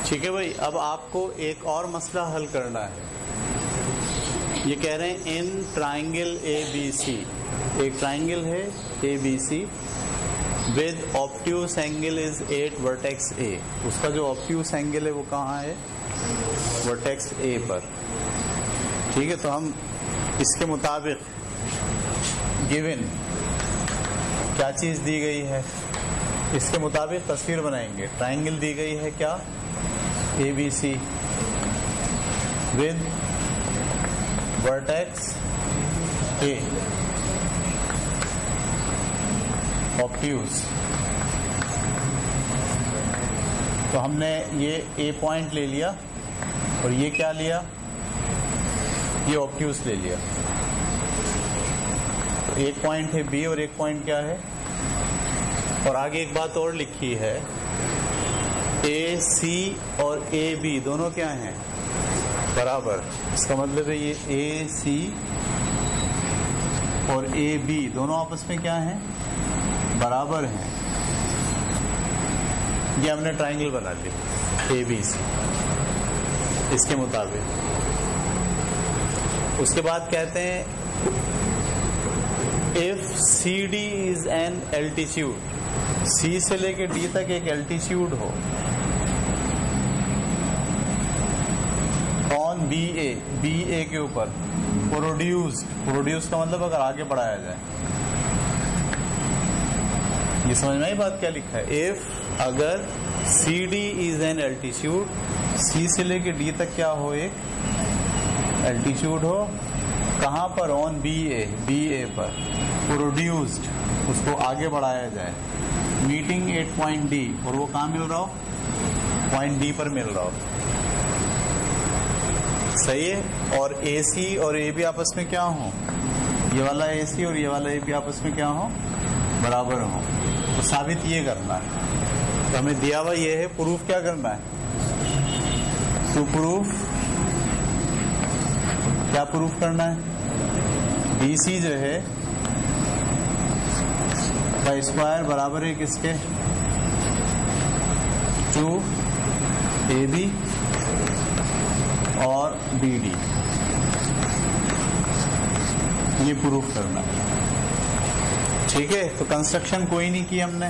ठीक है भाई, अब आपको एक और मसला हल करना है। ये कह रहे हैं इन ट्राइंगल ABC, एक ट्राइंगल है ABC with obtuse angle is 8 vertex A। उसका जो ऑब्ट्यूस एंगल है वो कहाँ है? वर्टेक्स A पर। ठीक है, तो हम इसके मुताबिक गिवन क्या चीज दी गई है, इसके मुताबिक तस्वीर बनाएंगे। ट्राइंगल दी गई है क्या? ABC with vertex A, obtuse. तो हमने ये A पॉइंट ले लिया और ये क्या लिया? ये ऑब्ट्यूस ले लिया। तो एक पॉइंट है B और एक पॉइंट क्या है? और आगे एक बात और लिखी है, AC और AB दोनों क्या हैं? बराबर। इसका मतलब है ये AC और AB दोनों आपस में क्या हैं? बराबर हैं। ये हमने ट्राइंगल बना लिया ABC इसके मुताबिक। उसके बाद कहते हैं if CD is an altitude, C से लेके D तक एक एल्टीट्यूड हो ऑन BA के ऊपर प्रोड्यूस का मतलब अगर आगे बढ़ाया जाए। ये समझ में आई बात क्या लिखा है? इफ अगर CD is an altitude, C से लेके D तक क्या हो? एक एल्टीट्यूड हो। कहां पर? ऑन BA पर प्रोड्यूस्ड, उसको आगे बढ़ाया जाए। मीटिंग एट पॉइंट D, और वो कहां मिल रहा हो? पॉइंट D पर मिल रहा हो। सही है। और AC और AB आपस में क्या हो? ये वाला AC और ये वाला AB आपस में क्या हो? बराबर हो। तो साबित ये करना है। तो हमें दिया हुआ ये है, प्रूफ क्या करना है? टू प्रूफ, क्या प्रूफ करना है? BC जो है का स्क्वायर बराबर है किसके? 2AB और BD। ये प्रूफ करना है। ठीक है, तो कंस्ट्रक्शन कोई नहीं की हमने,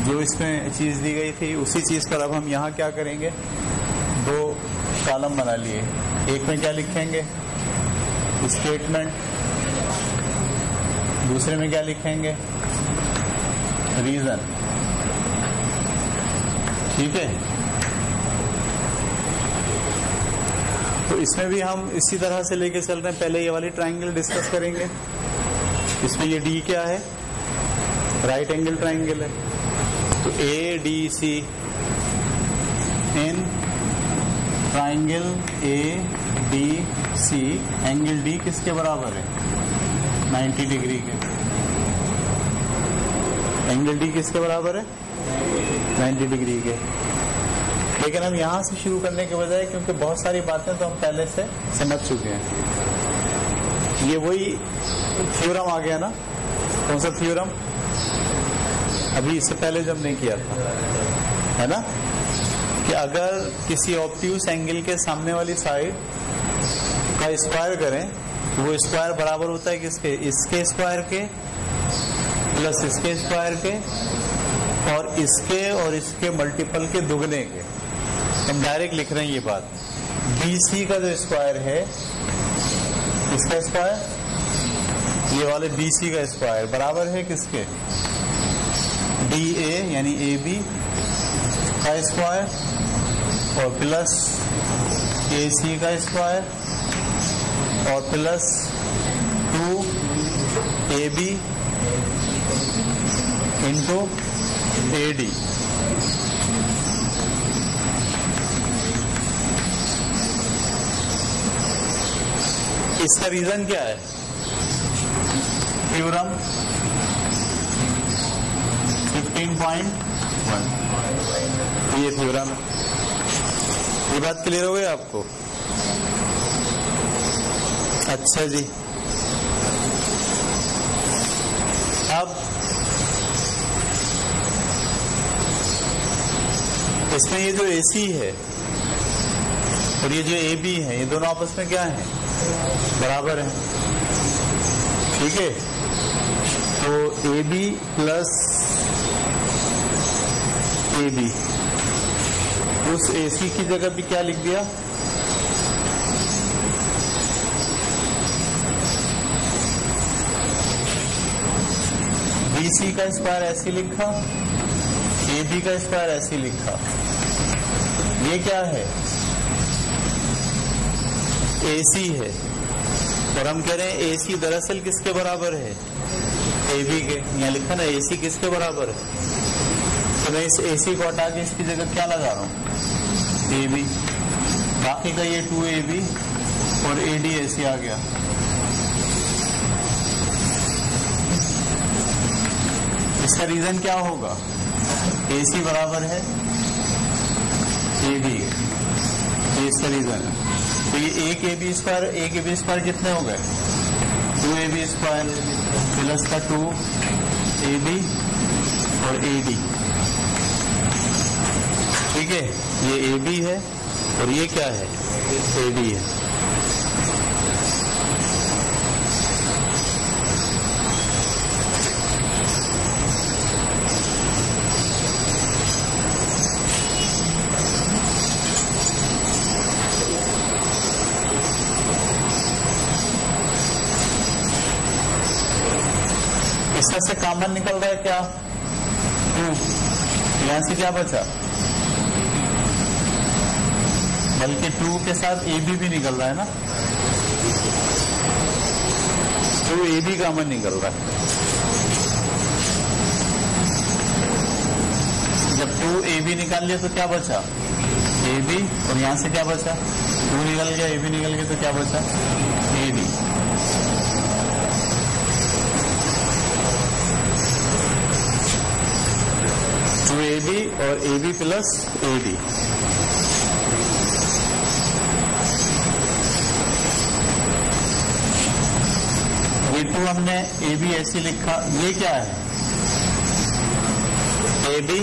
जो इसमें चीज दी गई थी उसी चीज पर अब हम यहाँ क्या करेंगे? दो कॉलम बना लिए। एक में क्या लिखेंगे? स्टेटमेंट। दूसरे में क्या लिखेंगे? रीजन। ठीक है, तो इसमें भी हम इसी तरह से लेके चल रहे हैं। पहले ये वाली ट्राइंगल डिस्कस करेंगे। इसमें ये D क्या है? राइट एंगल ट्राइंगल है। तो ADC in triangle ADC, angle D किसके बराबर है? 90 डिग्री के। एंगल D किसके बराबर है? 90 डिग्री के। लेकिन हम यहां से शुरू करने के बजाय, क्योंकि बहुत सारी बातें तो हम पहले से समझ चुके हैं, ये वही थ्योरम आ गया ना। कौन सा थ्योरम? अभी इससे पहले जब नहीं किया था, है ना, कि अगर किसी ऑब्ट्यूस एंगल के सामने वाली साइड का स्क्वायर करें तो वो स्क्वायर बराबर होता है किसके? इसके स्क्वायर के प्लस इसके स्क्वायर के और इसके मल्टीपल के दुगने के। हम डायरेक्ट लिख रहे हैं ये बात। BC का जो स्क्वायर है, इसका स्क्वायर, ये वाले BC का स्क्वायर बराबर है किसके? DA यानी AB का स्क्वायर और प्लस AC का स्क्वायर और प्लस 2AB इंटू AD। इसका रीजन क्या है? थ्योरम 15.1। ये थ्योरम, ये बात क्लियर हो गई आपको? अच्छा जी, अब इसमें ये जो AC है और ये जो AB है, ये दोनों आपस में क्या है? बराबर है। ठीक है, तो AB प्लस AB, उस AC की जगह भी क्या लिख दिया? BC का स्क्वायर ऐसे लिखा, AB का स्क्वायर ऐसे लिखा। ये क्या है? AC है, और हम कह रहे हैं AC दरअसल किसके बराबर है? AB के। यहाँ लिखा ना AC किसके बराबर है, तो मैं इस AC को हटा के इसकी जगह क्या लगा रहा हूँ? AB। बाकी का ये 2AB और AD AC आ गया। इसका रीजन क्या होगा? AC बराबर है AD, ये इसका रीजन है। तो ये एक AB स्क्वायर कितने हो गए? 2AB स्क्वायर प्लस का 2AB और AD। ठीक है, ये AB है और ये क्या है? AD है। इसका से कॉमन निकल रहा है क्या? 2। यहां से क्या बचा? बल्कि 2 के साथ AB भी निकल रहा है ना, 2AB कॉमन निकल रहा है। जब 2AB निकाल लिया तो क्या बचा? AB, और यहां से क्या बचा? 2 निकल गया, AB निकल गया, तो क्या बचा? AD। AB और AB प्लस AD। ये 2 हमने AB ऐसे लिखा, ये क्या है? AB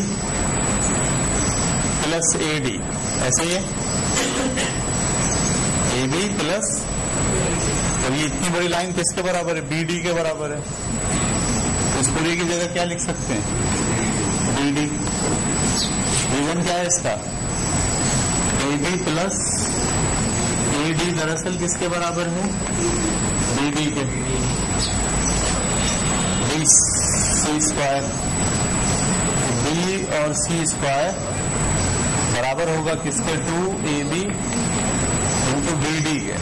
प्लस AD, ऐसे ही AB प्लस, और ये इतनी बड़ी लाइन किसके बराबर है? BD के बराबर है। इस पूरी की जगह क्या लिख सकते हैं? BD। रीजन क्या है इसका? AB प्लस AD दरअसल किसके बराबर है? BD के। BC स्क्वायर, B और C स्क्वायर बराबर होगा किसके? 2AB इंटू BD के।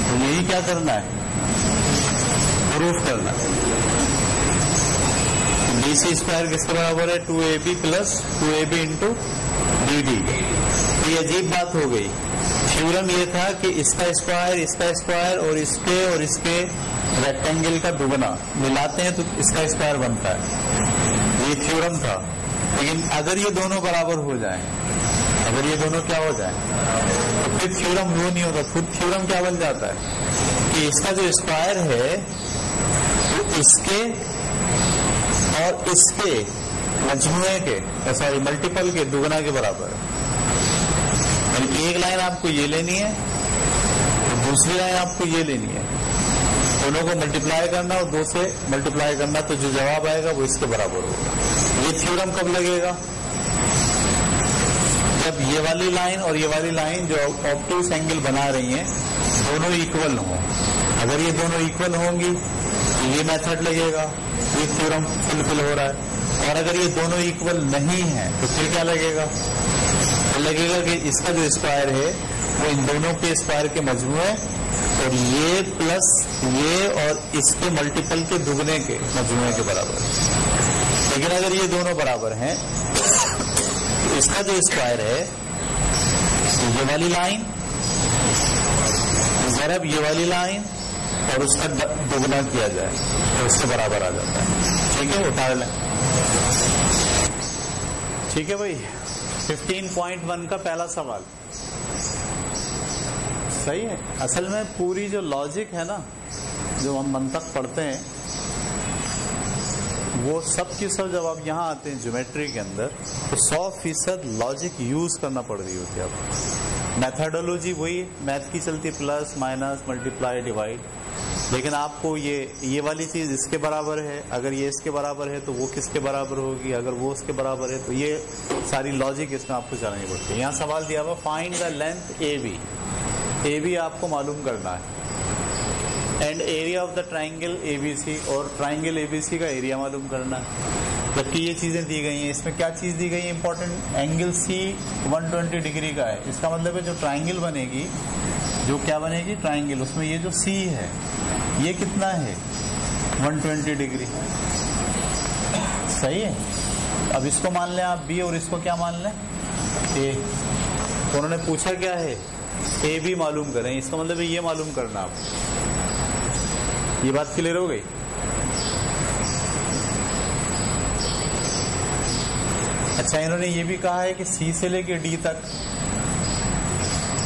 तो यही क्या करना है? प्रूफ करना है। BC स्क्वायर किसके बराबर है? 2AB plus 2AB into BD। तो ये अजीब बात हो गई। थ्योरम ये था कि इसका स्क्वायर और इसके रेक्टेंगल का दुगना मिलाते हैं तो इसका स्क्वायर बनता है। ये थ्योरम था। लेकिन अगर ये दोनों बराबर हो जाए, अगर ये दोनों क्या हो जाए, तो फिर थ्योरम वो नहीं होता। फिर थ्योरम क्या बन जाता है कि इसका जो स्क्वायर है वो इसके और इसके मजमूए के, सॉरी मल्टीपल के दुगना के बराबर है। एक लाइन आपको ये लेनी है, दूसरी लाइन आपको ये लेनी है, दोनों को मल्टीप्लाई करना और 2 से मल्टीप्लाई करना, तो जो जवाब आएगा वो इसके बराबर होगा। ये थ्योरम कब लगेगा? जब ये वाली लाइन और ये वाली लाइन जो ऑब्टयूस एंगल बना रही हैं दोनों इक्वल हों। अगर ये दोनों इक्वल होंगी तो ये मेथड लगेगा, ये थ्योरम फुलफिल हो रहा है। और अगर ये दोनों इक्वल नहीं है तो फिर क्या लगेगा? तो लगेगा कि इसका जो स्क्वायर है वो इन दोनों के स्क्वायर के मजमूए और ये प्लस ये और इसके मल्टीपल के दुगने के मजमूए के बराबर। लेकिन अगर ये दोनों बराबर हैं तो इसका जो स्क्वायर है तो ये वाली लाइन ज़रब ये वाली लाइन और उसका दुगना किया जाए तो उसके बराबर आ जाता है। ठीक है, उतार लें। ठीक है भाई, 15.1 का पहला सवाल सही है। असल में पूरी जो लॉजिक है ना, जो हम मंतक पढ़ते हैं, वो सब की सब जब आप यहाँ आते हैं ज्योमेट्री के अंदर तो 100% लॉजिक यूज करना पड़ रही होती है आपको। मैथडोलॉजी वही मैथ की चलती है, प्लस माइनस मल्टीप्लाई डिवाइड, लेकिन आपको ये वाली चीज इसके बराबर है, अगर ये इसके बराबर है तो वो किसके बराबर होगी, अगर वो उसके बराबर है तो ये सारी लॉजिक इसमें आपको चलानी पड़ती है। यहाँ सवाल दिया हुआ find the length A B आपको मालूम करना है, and area of the triangle ABC, और ट्राइंगल ABC का एरिया मालूम करना है। जबकि ये चीजें दी गई हैं, इसमें क्या चीज दी गई है इंपॉर्टेंट, एंगल C 120 डिग्री का है। इसका मतलब है जो ट्राइंगल बनेगी, जो क्या बनेगी ट्राइंगल, उसमें ये जो C है ये कितना है 120 डिग्री, सही है। अब इसको मान लें आप B और इसको क्या मान लें A, तो उन्होंने पूछा क्या है AB मालूम करें, इसका मतलब है ये मालूम करना आप। ये बात क्लियर हो गई। अच्छा, इन्होंने ये भी कहा है कि C से लेके D तक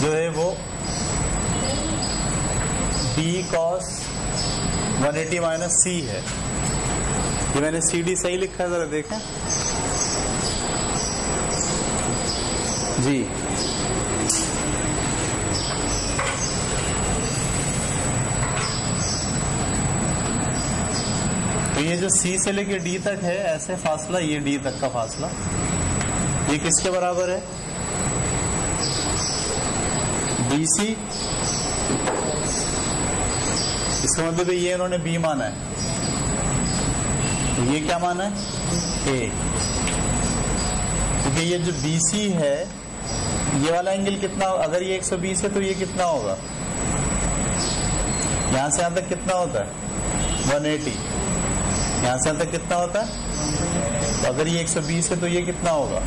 जो है वो B cos 180 माइनस C है। ये मैंने CD सही लिखा है, जरा देखें जी। तो ये जो C से लेके D तक है ऐसे फासला, ये D तक का फासला, ये किसके बराबर है BC। इसका मतलब ये इन्होंने B माना है, तो ये क्या माना है A, क्योंकि ये जो BC है ये वाला एंगल कितना, अगर ये 120 है तो ये कितना होगा, यहां से यहां तक कितना होता है 180, यहां से यहां तक कितना होता है, तो अगर ये 120 है तो ये कितना होगा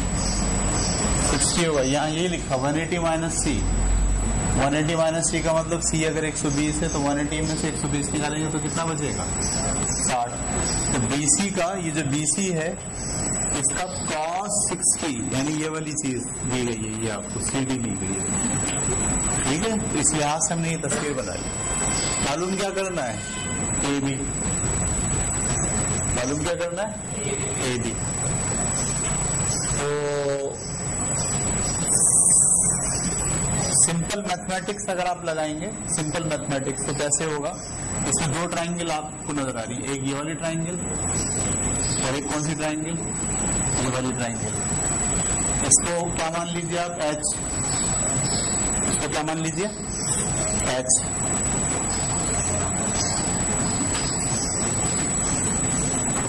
60 होगा। यहाँ ये लिखा 180 माइनस C, 180 माइनस C का मतलब C अगर 120 है तो 180 में से 120 निकालेंगे तो कितना बचेगा 60। तो BC का ये जो BC है इसका cos 60 यानी ये वाली चीज दी गई है, ये आपको CD दी गई है, ठीक है। तो इस लिहाज से हमने ये तस्वीर बनाई। मालूम क्या करना है AB, मालूम क्या करना है AB। तो सिंपल मैथमेटिक्स अगर आप लगाएंगे, सिंपल मैथमेटिक्स तो कैसे होगा, इसमें दो ट्राइंगल आपको नजर आ रही है, एक ये वाली ट्राइंगल और एक कौन सी ट्राइंगल, ये वाली ट्राइंगल। इसको क्या मान लीजिए आप H, इसको क्या मान लीजिए H।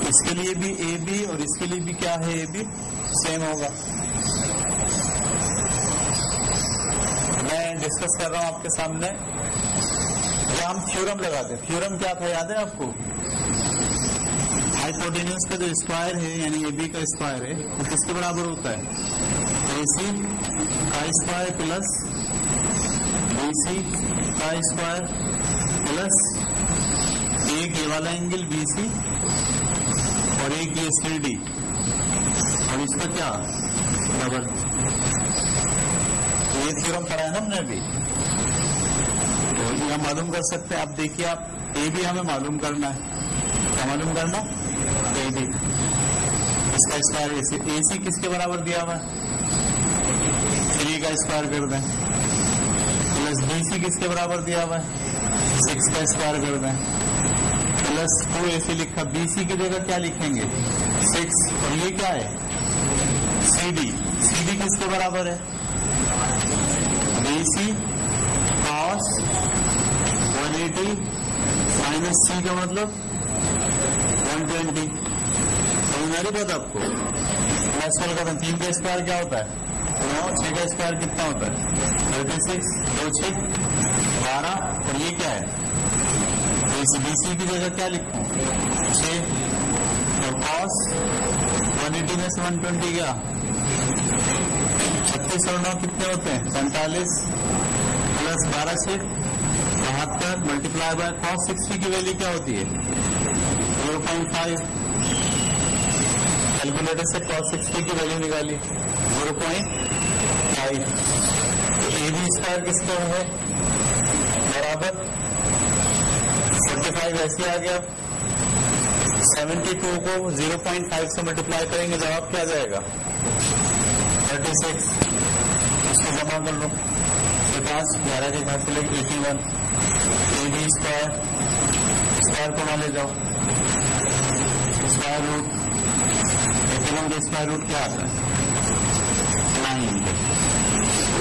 इसके लिए भी AB और इसके लिए भी क्या है AB सेम होगा। मैं डिस्कस कर रहा हूं आपके सामने, हम थ्योरम लगाते हैं। थ्योरम क्या था याद है आपको, हाइपोटेन्यूज का जो स्क्वायर है यानी AB का स्क्वायर है वो किसके बराबर होता है AC का स्क्वायर प्लस BC का स्क्वायर प्लस एक ये वाला एंगल BC और एक ये CD और इसका क्या डबल। ये थ्योरम पढ़ा है ना हमने अभी, तो ये हम मालूम कर सकते हैं। अब देखिए आप AB हमें मालूम करना है, क्या मालूम करना AB, इसका स्क्वायर AC किसके बराबर दिया हुआ है 3 का स्क्वायर कर दें, प्लस BC किसके बराबर दिया हुआ है 6 का स्क्वायर कर दें, प्लस 2AC लिखा, BC की जगह क्या लिखेंगे 6, और ये क्या है CD किसके बराबर है BC cos 180 माइनस C का मतलब 120। समझ बात आपको, प्लस का 3 का स्क्वायर क्या होता है 9, 6 का स्क्वायर कितना होता है 36, 2 6 12, और ये क्या है BC की जगह क्या लिखूं 6, और cos 180 में से 120 क्या 36 और 9 कितने होते हैं 45, प्लस 12 से 72 मल्टीप्लाई बाय cos 60 की वैल्यू क्या होती है 0.5। कैलकुलेटर से cos 60 की वैल्यू निकाली 0.5। AB स्क्वायर किसका है बराबर 45, ऐसे आ गया 72 को 0.5 से मल्टीप्लाई करेंगे, जवाब क्या जाएगा? 36। इसको जमा कर लो, 11 के घात से लेकर 81। AB स्क्वायर को वहां ले जाओ, स्क्वायर रूट 81 का स्क्वायर रूट क्या आता है? 9।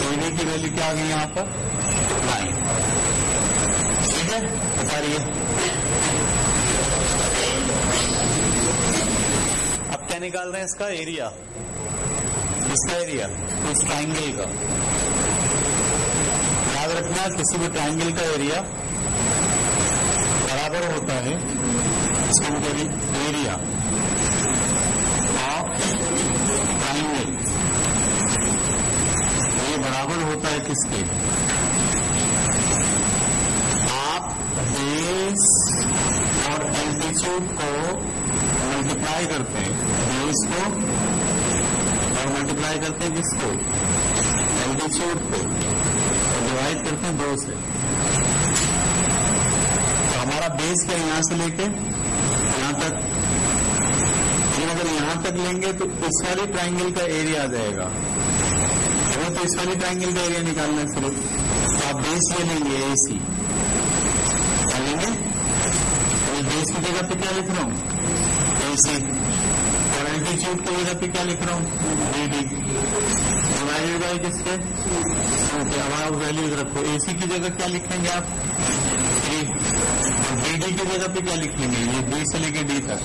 AB की वैल्यू क्या आ गई यहाँ पर? 9। ठीक है, बता रही है। अब क्या निकाल रहे हैं? इसका एरिया, इसका एरिया इस ट्राइंगल का। याद रखना, किसी भी ट्राइंगल का एरिया बराबर होता है, इसको करिए एरिया ऑफ ट्राइंगल। ये बराबर होता है किसके? आप बेस और एल्टीट्यूड को मल्टीप्लाई करते हैं, बेस को, और मल्टीप्लाई करते हैं किसको? एल्टीट्यूड को, और डिवाइड करते हैं 2 से। तो हमारा बेस क्या, यहां से लेके यहां तक। अगर यहां तक लेंगे तो इस वाली ट्राइंगल का एरिया आ जाएगा। तो इस वाली ट्राइंगल का एरिया निकालना है सिर्फ, तो आप बेस ले लेंगे AC, लेंगे। बेस की जगह पे क्या लिख रहा हूँ? AC। और एल्टीट्यूड की जगह पे क्या लिख रहा हूँ? BD डिवाइडेड बाई किसके? अब आप वैल्यू रखो। AC की जगह क्या लिखेंगे आप? 3। और BD की जगह पे क्या लिखेंगे? ये B से लेके D तक।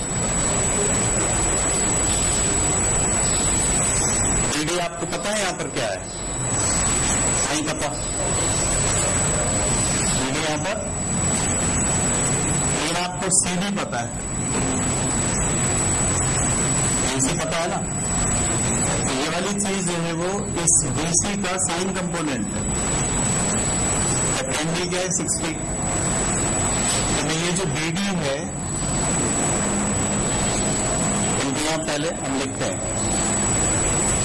BD आपको पता है यहाँ पर क्या है? नहीं पता। BD यहाँ पर, लेकिन आपको CD पता है, AC पता है ना? तो ये वाली चीज जो है वो इस BC का साइन कंपोनेंट है। ट्रायंगल क्या है? 60। तो ये जो BD है, यहाँ पहले हम लिखते हैं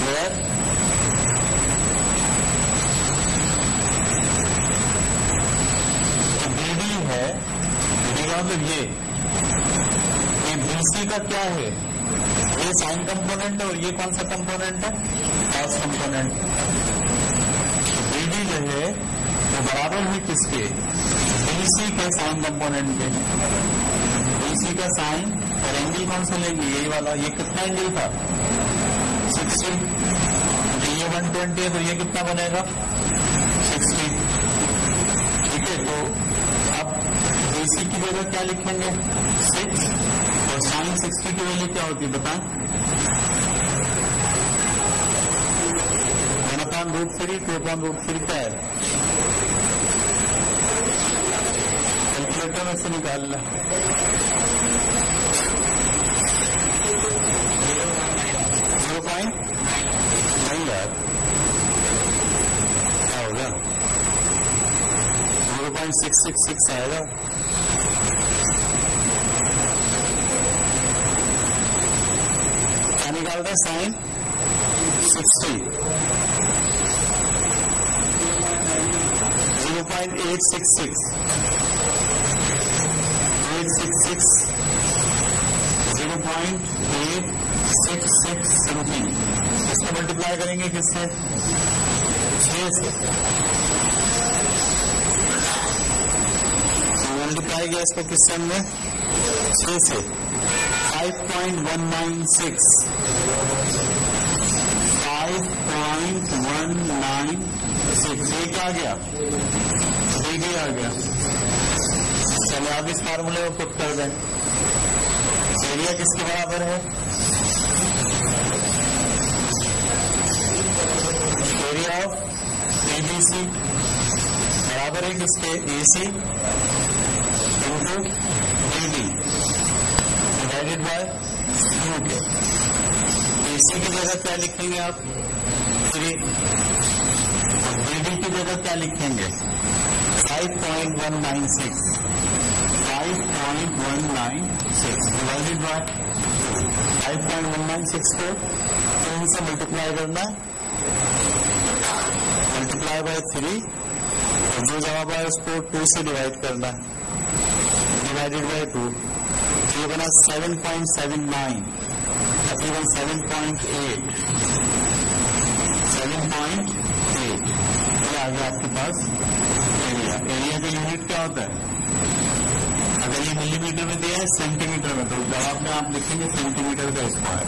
वेयर BD है, BD का मतलब ये BC का क्या है? ये साइन कंपोनेंट है, और ये कौन सा कंपोनेंट है? Cos component. BD जो है वो बराबर है किसके? BC के साइन कंपोनेंट के। BC का साइन, और एंगल कौन सा लेंगे? यही वाला। ये कितना एंगल था? 60। ये 120 है, तो ये कितना बनेगा? 60। ठीक है, तो अब BC की जगह क्या लिखेंगे? 6। और साइन 60 की वैल्यू क्या होती है बताएं? 1/√3, 2/√3 क्या है? कैलकुलेटर में से निकालना। 0.9 नहीं यार, क्या होगा? 0.666 आएगा। क्या निकालते हैं? Sign 60 0.866 0.866 something. इसको मल्टीप्लाई करेंगे किससे? 6 से। मल्टीप्लाई किया इसको किससे हमने? 6 से। 5.196 5.196 क्या आ गया? BD आ गया। चलो आप इस फार्मूले को पुट कर दें। एरिया किसके बराबर है? एरिया ऑफ ABC बराबर है किसके? AC into BD divided by 2 के। AC की जगह क्या लिखेंगे आप? 3। BD की जगह क्या लिखेंगे? 5.196 डिवाइडेड बाय 5.196 को 3 से मल्टीप्लाई करना है, मल्टीप्लाई बाय 3, और जो जवाब आए उसको 2 से डिवाइड करना है, डिवाइडेड बाय 2। ये बना है 7.79, तकरीबन 7.8, ये आ गया आपके पास एरिया। एरिया का यूनिट क्या होता है? अगर ये मिलीमीटर में दिया है सेंटीमीटर में, तो जवाब में आप लिखेंगे सेंटीमीटर का स्क्वायर।